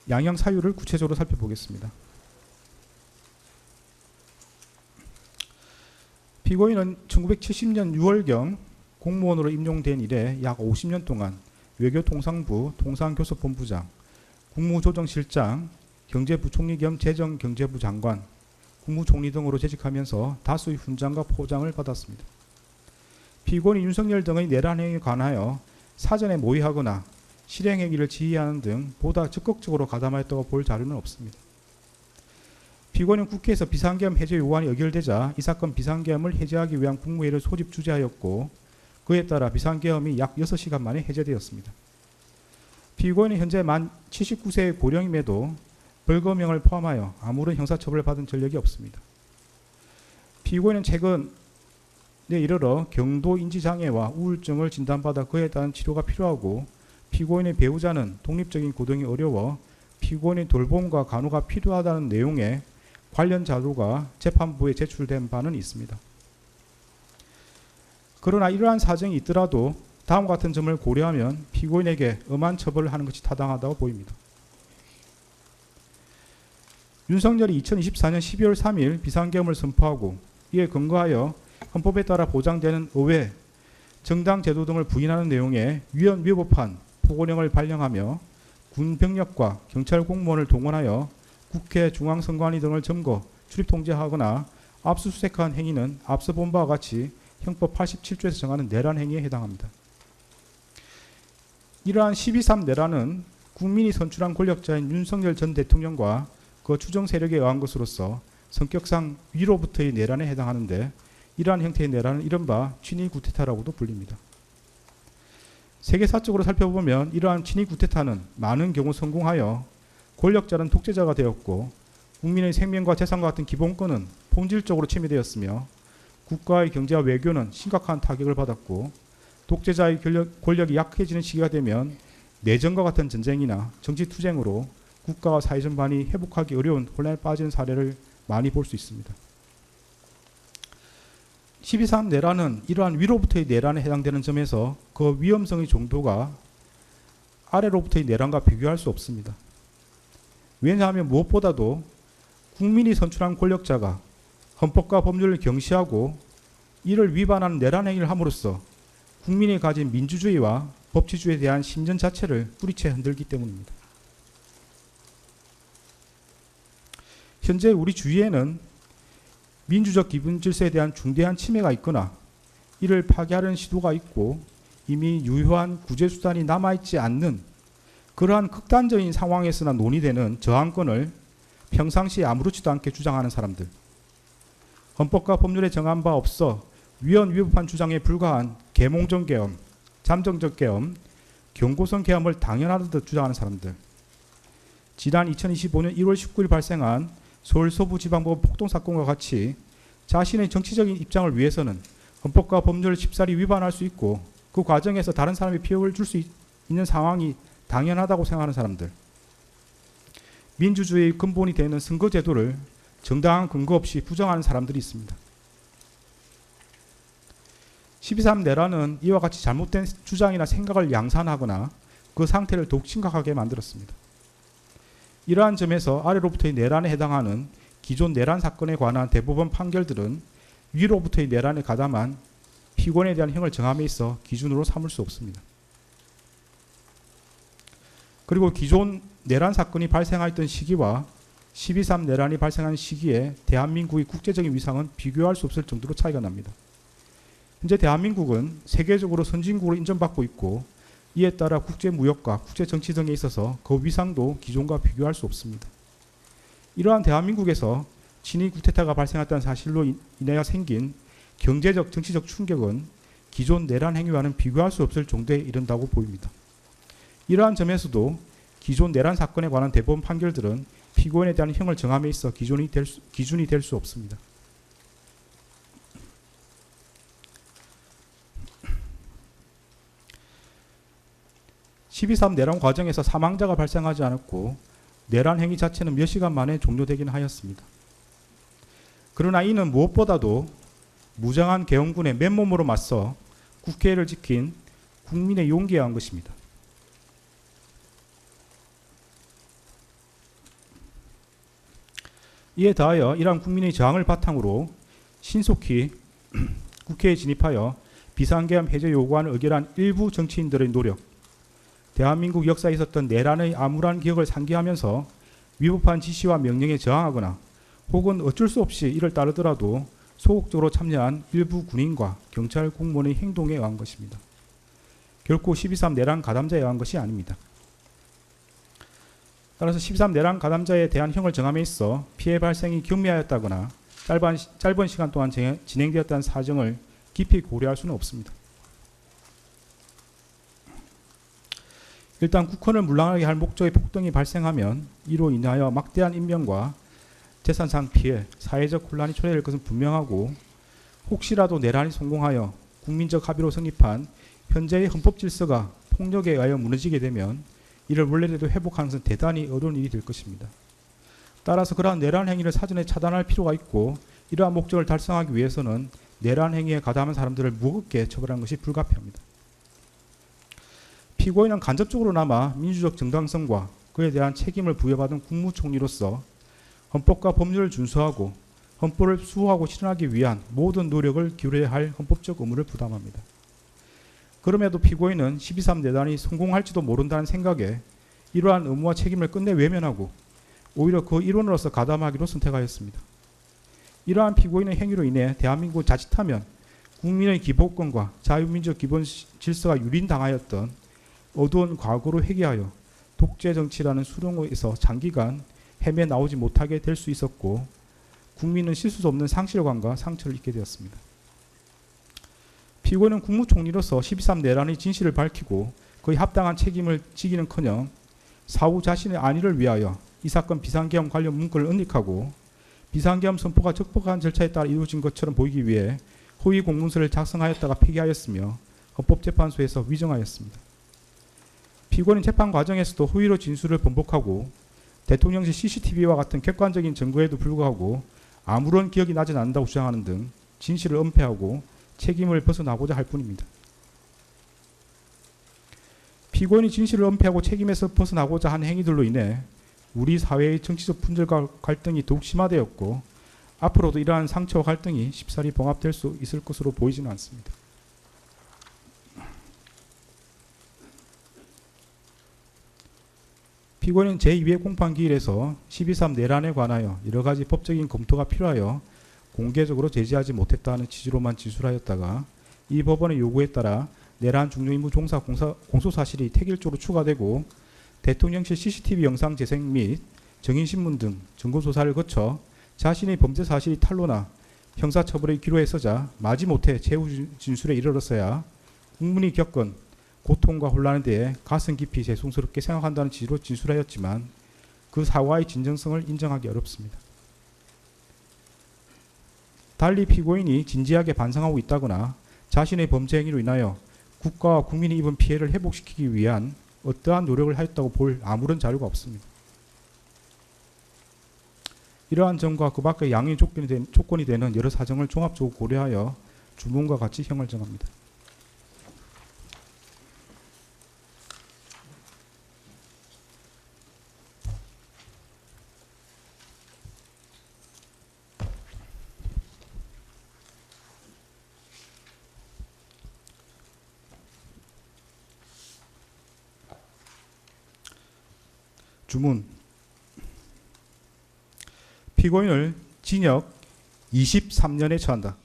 양형 사유를 구체적으로 살펴보겠습니다. 피고인은 1970년 6월경 공무원으로 임용된 이래 약 50년 동안 외교통상부 통상교섭본부장, 국무조정실장, 경제부총리 겸 재정경제부 장관, 국무총리 등으로 재직하면서 다수의 훈장과 포장을 받았습니다. 피고인 윤석열 등의 내란 행위에 관하여 사전에 모의하거나 실행행위를 지휘하는 등 보다 적극적으로 가담하였다고 볼 자료는 없습니다. 피고인은 국회에서 비상계엄 해제 요구안이 의결되자 이 사건 비상계엄을 해제하기 위한 국무회의를 소집 주재하였고 그에 따라 비상계엄이 약 6시간 만에 해제되었습니다. 피고인은 현재 만 79세의 고령임에도 벌금형을 포함하여 아무런 형사처벌을 받은 전력이 없습니다. 피고인은 최근에 이르러 경도 인지장애와 우울증을 진단받아 그에 따른 치료가 필요하고 피고인의 배우자는 독립적인 고등이 어려워 피고인의 돌봄과 간호가 필요하다는 내용의 관련 자료가 재판부에 제출된 바는 있습니다. 그러나 이러한 사정이 있더라도 다음과 같은 점을 고려하면 피고인에게 엄한 처벌을 하는 것이 타당하다고 보입니다. 윤석열이 2024년 12월 3일 비상계엄을 선포하고 이에 근거하여 헌법에 따라 보장되는 의회, 정당 제도 등을 부인하는 내용의 위헌위법한 포고령을 발령하며 군 병력과 경찰 공무원을 동원하여 국회 중앙선관위 등을 점거, 출입 통제하거나 압수수색한 행위는 앞서 본 바와 같이 형법 87조에서 정하는 내란 행위에 해당합니다. 이러한 12.3 내란은 국민이 선출한 권력자인 윤석열 전 대통령과 그 추정 세력에 의한 것으로서 성격상 위로부터의 내란에 해당하는데 이러한 형태의 내란은 이른바 친위 구테타라고도 불립니다. 세계사적으로 살펴보면 이러한 친위 구테타는 많은 경우 성공하여 권력자는 독재자가 되었고 국민의 생명과 재산과 같은 기본권은 본질적으로 침해되었으며 국가의 경제와 외교는 심각한 타격을 받았고 독재자의 권력이 약해지는 시기가 되면 내전과 같은 전쟁이나 정치투쟁으로 국가와 사회 전반이 회복하기 어려운 혼란에 빠지는 사례를 많이 볼 수 있습니다. 12.3 내란은 이러한 위로부터의 내란에 해당되는 점에서 그 위험성의 정도가 아래로부터의 내란과 비교할 수 없습니다. 왜냐하면 무엇보다도 국민이 선출한 권력자가 헌법과 법률을 경시하고 이를 위반하는 내란 행위를 함으로써 국민이 가진 민주주의와 법치주의에 대한 신전 자체를 뿌리채 흔들기 때문입니다. 현재 우리 주위에는 민주적 기본 질서에 대한 중대한 침해가 있거나 이를 파괴하려는 시도가 있고 이미 유효한 구제수단이 남아있지 않는 그러한 극단적인 상황에서나 논의되는 저항권을 평상시에 아무렇지도 않게 주장하는 사람들, 헌법과 법률에 정한 바 없어 위헌위법한 주장에 불과한 계몽적 계엄, 잠정적 계엄, 경고성 계엄을 당연하듯 주장하는 사람들, 지난 2025년 1월 19일 발생한 서울 서부지방법원 폭동사건과 같이 자신의 정치적인 입장을 위해서는 헌법과 법률을 쉽사리 위반할 수 있고 그 과정에서 다른 사람이 피해를 줄 수 있는 상황이 당연하다고 생각하는 사람들, 민주주의의 근본이 되는 선거제도를 정당한 근거 없이 부정하는 사람들이 있습니다. 12.3 내란은 이와 같이 잘못된 주장이나 생각을 양산하거나 그 상태를 더욱 심각하게 만들었습니다. 이러한 점에서 아래로부터의 내란에 해당하는 기존 내란 사건에 관한 대법원 판결들은 위로부터의 내란에 가담한 피고인에 대한 형을 정함에 있어 기준으로 삼을 수 없습니다. 그리고 기존 내란 사건이 발생하였던 시기와 12.3 내란이 발생한 시기에 대한민국의 국제적인 위상은 비교할 수 없을 정도로 차이가 납니다. 현재 대한민국은 세계적으로 선진국으로 인정받고 있고 이에 따라 국제무역과 국제정치 등에 있어서 그 위상도 기존과 비교할 수 없습니다. 이러한 대한민국에서 친위 구테타가 발생했다는 사실로 인하여 생긴 경제적, 정치적 충격은 기존 내란 행위와는 비교할 수 없을 정도에 이른다고 보입니다. 이러한 점에서도 기존 내란 사건에 관한 대법원 판결들은 피고인에 대한 형을 정함에 있어 기준이 될 수 없습니다. (12.3) 내란 과정에서 사망자가 발생하지 않았고 내란 행위 자체는 몇 시간 만에 종료되긴 하였습니다. 그러나 이는 무엇보다도 무장한 계엄군의 맨몸으로 맞서 국회를 지킨 국민의 용기에 의한 것입니다. 이에 더하여 이러한 국민의 저항을 바탕으로 신속히 국회에 진입하여 비상계엄 해제 요구안을 의결한 일부 정치인들의 노력, 대한민국 역사에 있었던 내란의 암울한 기억을 상기하면서 위법한 지시와 명령에 저항하거나 혹은 어쩔 수 없이 이를 따르더라도 소극적으로 참여한 일부 군인과 경찰 공무원의 행동에 의한 것입니다. 결코 12.3 내란 가담자에 의한 것이 아닙니다. 따라서 12.3 내란 가담자에 대한 형을 정함에 있어 피해 발생이 경미하였다거나 짧은 시간 동안 진행되었다는 사정을 깊이 고려할 수는 없습니다. 일단 국헌을 물랑하게 할 목적의 폭동이 발생하면 이로 인하여 막대한 인명과 재산상 피해, 사회적 혼란이 초래될 것은 분명하고, 혹시라도 내란이 성공하여 국민적 합의로 성립한 현재의 헌법 질서가 폭력에 의하여 무너지게 되면 이를 원래대로 회복하는 것은 대단히 어려운 일이 될 것입니다. 따라서 그러한 내란 행위를 사전에 차단할 필요가 있고, 이러한 목적을 달성하기 위해서는 내란 행위에 가담한 사람들을 무겁게 처벌하는 것이 불가피합니다. 피고인은 간접적으로나마 민주적 정당성과 그에 대한 책임을 부여받은 국무총리로서 헌법과 법률을 준수하고 헌법을 수호하고 실현하기 위한 모든 노력을 기울여야 할 헌법적 의무를 부담합니다. 그럼에도 피고인은 12.3 내란이 성공할지도 모른다는 생각에 이러한 의무와 책임을 끝내 외면하고 오히려 그 일원으로서 가담하기로 선택하였습니다. 이러한 피고인의 행위로 인해 대한민국은 자칫하면 국민의 기본권과 자유민주적 기본 질서가 유린당하였던 어두운 과거로 회귀하여 독재 정치라는 수렁에서 장기간 헤매 나오지 못하게 될 수 있었고, 국민은 씻을 수 없는 상실감과 상처를 입게 되었습니다. 피고인은 국무총리로서 12.3 내란의 진실을 밝히고 그의 합당한 책임을 지기는커녕 사후 자신의 안위를 위하여 이 사건 비상계엄 관련 문건을 은닉하고 비상계엄 선포가 적법한 절차에 따라 이루어진 것처럼 보이기 위해 허위 공문서를 작성하였다가 폐기하였으며 헌법재판소에서 위정하였습니다. 피고인은 재판 과정에서도 허위로 진술을 번복하고 대통령실 CCTV와 같은 객관적인 증거에도 불구하고 아무런 기억이 나지 않는다고 주장하는 등 진실을 은폐하고 책임을 벗어나고자 할 뿐입니다. 피고인이 진실을 은폐하고 책임에서 벗어나고자 한 행위들로 인해 우리 사회의 정치적 분열과 갈등이 더욱 심화되었고, 앞으로도 이러한 상처와 갈등이 쉽사리 봉합될 수 있을 것으로 보이지는 않습니다. 피고인은 제2회 공판기일에서 12.3 내란에 관하여 여러 가지 법적인 검토가 필요하여 공개적으로 제지하지 못했다는 취지로만 진술하였다가 이 법원의 요구에 따라 내란 중요임무 종사 공소사실이 택일조로 추가되고 대통령실 CCTV 영상 재생 및 정인신문 등 증거조사를 거쳐 자신의 범죄 사실이 탄로나 형사처벌의 기로에 서자 마지못해 최후 진술에 이르렀어야 국민이 겪은 고통과 혼란에 대해 가슴 깊이 죄송스럽게 생각한다는 취지로 진술하였지만 그 사과의 진정성을 인정하기 어렵습니다. 달리 피고인이 진지하게 반성하고 있다거나 자신의 범죄 행위로 인하여 국가와 국민이 입은 피해를 회복시키기 위한 어떠한 노력을 하였다고 볼 아무런 자료가 없습니다. 이러한 점과 그 밖의 양형 조건이 되는 여러 사정을 종합적으로 고려하여 주문과 같이 형을 정합니다. 주문. 피고인을 징역 23년에 처한다.